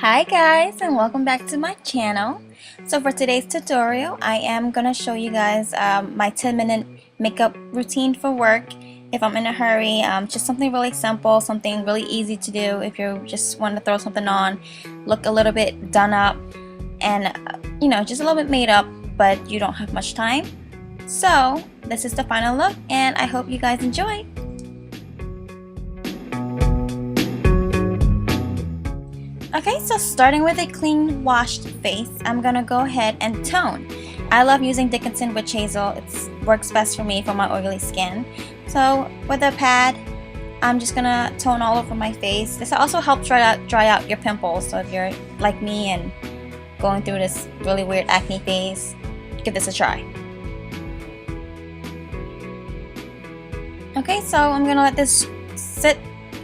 Hi guys, and welcome back to my channel. So for today's tutorial, I am gonna show you guys my 10-minute makeup routine for work if I'm in a hurry. Just something really simple, something really easy to do if you just want to throw something on, look a little bit done up, and just a little bit made up, but you don't have much time. So this is the final look, and I hope you guys enjoy. Okay, so starting with a clean washed face, I'm gonna go ahead and tone. I love using Dickinson Witch Hazel. It works best for me for my oily skin. So with a pad, I'm just gonna tone all over my face. This also helps dry out your pimples. So if you're like me and going through this really weird acne phase, give this a try. Okay, so I'm gonna let this sit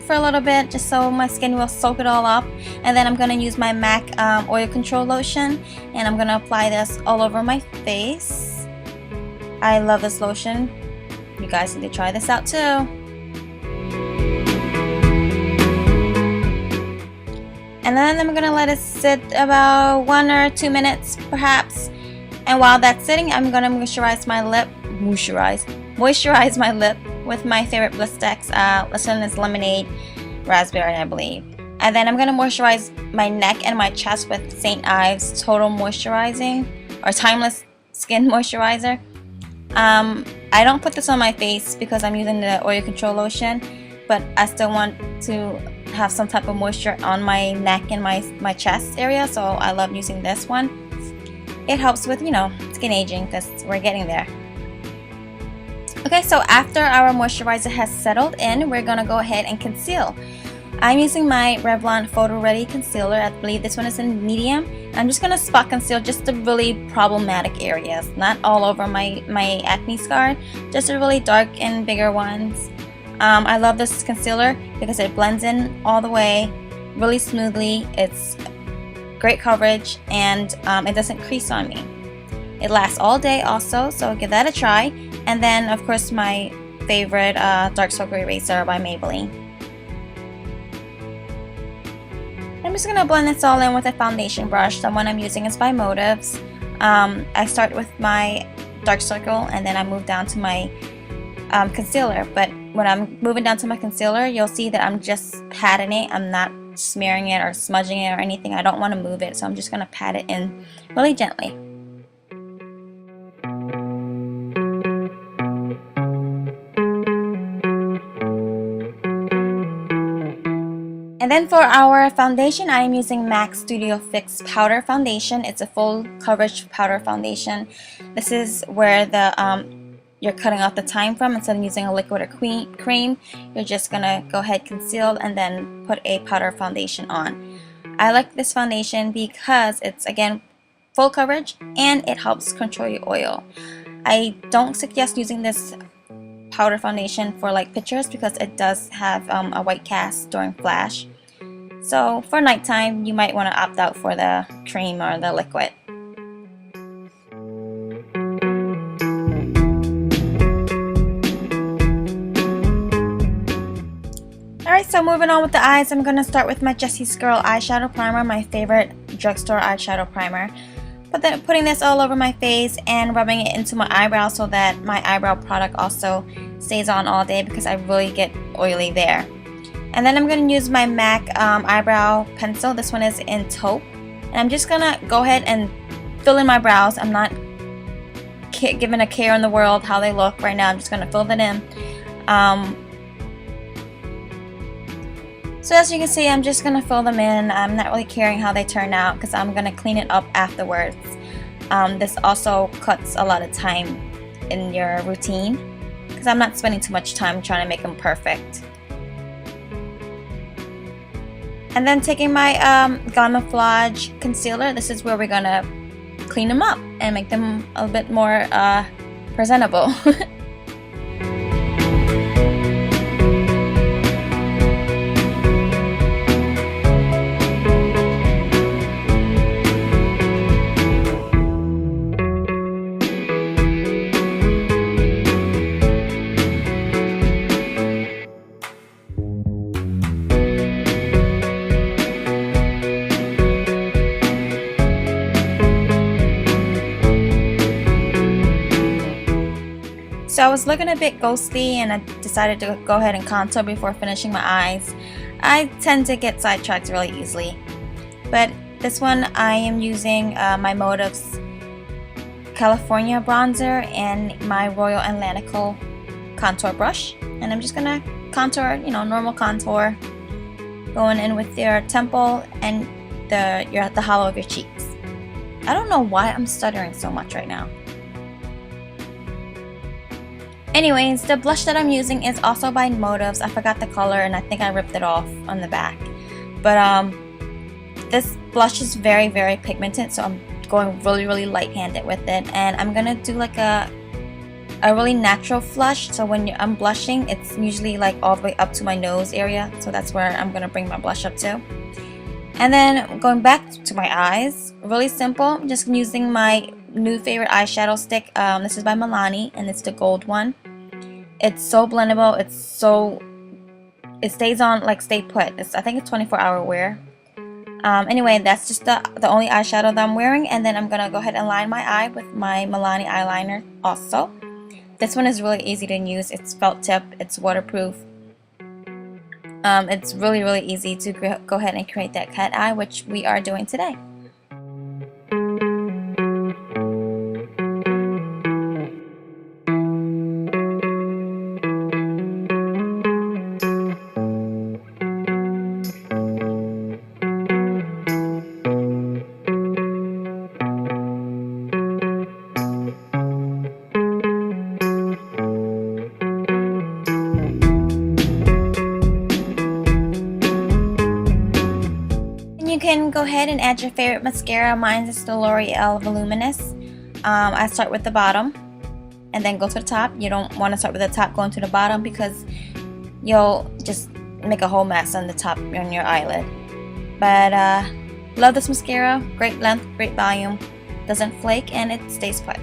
for a little bit just so my skin will soak it all up, and then I'm going to use my MAC oil control lotion, and I'm going to apply this all over my face. I love this lotion. You guys need to try this out too. And then I'm going to let it sit about 1 or 2 minutes perhaps, and while that's sitting, I'm going to moisturize my lip with my favorite Blistex. This one is lemonade raspberry, I believe. And then I'm going to moisturize my neck and my chest with St. Ives Total Moisturizing or Timeless Skin Moisturizer. I don't put this on my face because I'm using the oil control lotion, but I still want to have some type of moisture on my neck and my chest area, so I love using this one. It helps with, skin aging because we're getting there. Okay, so after our moisturizer has settled in, we're going to go ahead and conceal. I'm using my Revlon Photo Ready Concealer. I believe this one is in medium. I'm just going to spot conceal just the really problematic areas, not all over my acne scar, just the really dark and bigger ones. I love this concealer because it blends in all the way really smoothly. It's great coverage, and it doesn't crease on me. It lasts all day also, so give that a try. And then, of course, my favorite Dark Circle Eraser by Maybelline. I'm just going to blend this all in with a foundation brush. The one I'm using is by Motives. I start with my dark circle, and then I move down to my concealer. But when I'm moving down to my concealer, you'll see that I'm just patting it. I'm not smearing it or smudging it or anything. I don't want to move it, so I'm just going to pat it in really gently. And then for our foundation, I am using MAC Studio Fix Powder Foundation. It's a full coverage powder foundation. This is where you're cutting off the time from. Instead of using a liquid or cream, you're just gonna go ahead, conceal, and then put a powder foundation on. I like this foundation because it's, again, full coverage and it helps control your oil. I don't suggest using this powder foundation for like pictures because it does have a white cast during flash. So for nighttime, you might want to opt out for the cream or the liquid. Alright, so moving on with the eyes, I'm going to start with my Jessie's Girl eyeshadow primer, my favorite drugstore eyeshadow primer. But then putting this all over my face and rubbing it into my eyebrows so that my eyebrow product also stays on all day because I really get oily there. And then I'm going to use my MAC eyebrow pencil. This one is in taupe. And I'm just going to go ahead and fill in my brows. I'm not giving a care in the world how they look right now. I'm just going to fill that in. So as you can see, I'm just going to fill them in. I'm not really caring how they turn out because I'm going to clean it up afterwards. This also cuts a lot of time in your routine because I'm not spending too much time trying to make them perfect. And then taking my Camouflage concealer, this is where we're going to clean them up and make them a bit more presentable. So I was looking a bit ghostly and I decided to go ahead and contour before finishing my eyes. I tend to get sidetracked really easily. But this one I am using my Motives California bronzer and my Royal Atlantico contour brush. And I'm just gonna contour, you know, normal contour. Going in with your temple and the hollow of your cheeks. I don't know why I'm stuttering so much right now. Anyways, the blush that I'm using is also by Motives. I forgot the color and I think I ripped it off on the back. But this blush is very, very pigmented, so I'm going really light-handed with it. And I'm gonna do like a really natural flush, so when I'm blushing, it's usually like all the way up to my nose area, so that's where I'm gonna bring my blush up to. And then going back to my eyes, really simple. I'm just using my new favorite eyeshadow stick. This is by Milani and it's the gold one. It's so blendable. It stays on, like, stay put. I think it's 24-hour wear. Anyway, that's just the only eyeshadow that I'm wearing, and then I'm gonna go ahead and line my eye with my Milani eyeliner also. This one is really easy to use. It's felt tip. It's waterproof. It's really easy to go ahead and create that cat eye, which we are doing today. You can go ahead and add your favorite mascara. Mine is the L'Oreal Voluminous. I start with the bottom and then go to the top. You don't want to start with the top going to the bottom because you'll just make a whole mess on the top on your eyelid. But love this mascara. Great length, great volume, doesn't flake, and it stays put.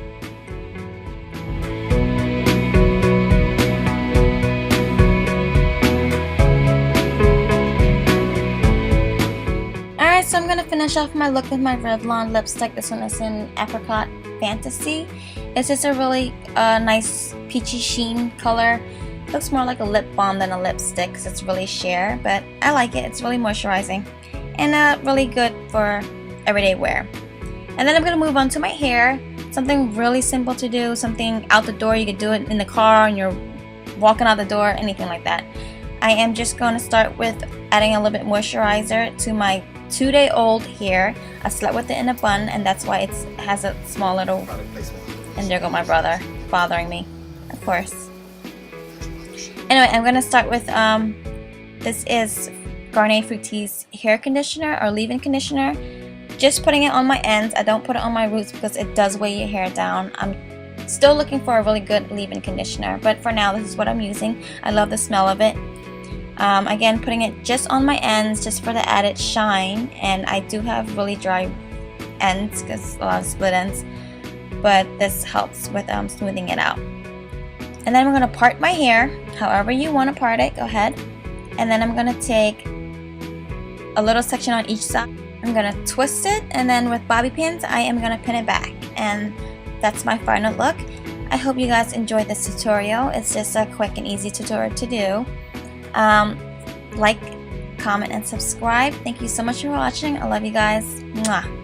So I'm going to finish off my look with my Revlon lipstick. This one is in Apricot Fantasy. It's just a really nice peachy sheen color. It looks more like a lip balm than a lipstick because it's really sheer, but I like it. It's really moisturizing and really good for everyday wear. And then I'm going to move on to my hair. Something really simple to do, something out the door. You could do it in the car and you're walking out the door, anything like that. I am just going to start with adding a little bit moisturizer to my 2-day-old hair. I slept with it in a bun, and that's why it has a small little. And there go my brother bothering me, of course. Anyway, I'm gonna start with this is Garnier Fructis hair conditioner or leave-in conditioner. Just putting it on my ends. I don't put it on my roots because it does weigh your hair down. I'm still looking for a really good leave-in conditioner, but for now this is what I'm using. I love the smell of it. Again, putting it just on my ends just for the added shine, and I do have really dry ends because a lot of split ends, but this helps with smoothing it out. And then I'm going to part my hair however you want to part it. Go ahead, and then I'm going to take a little section on each side. I'm going to twist it, and then with bobby pins I am going to pin it back, and that's my final look. I hope you guys enjoyed this tutorial. It's just a quick and easy tutorial to do. Like, comment, and subscribe. Thank you so much for watching. I love you guys. Mwah.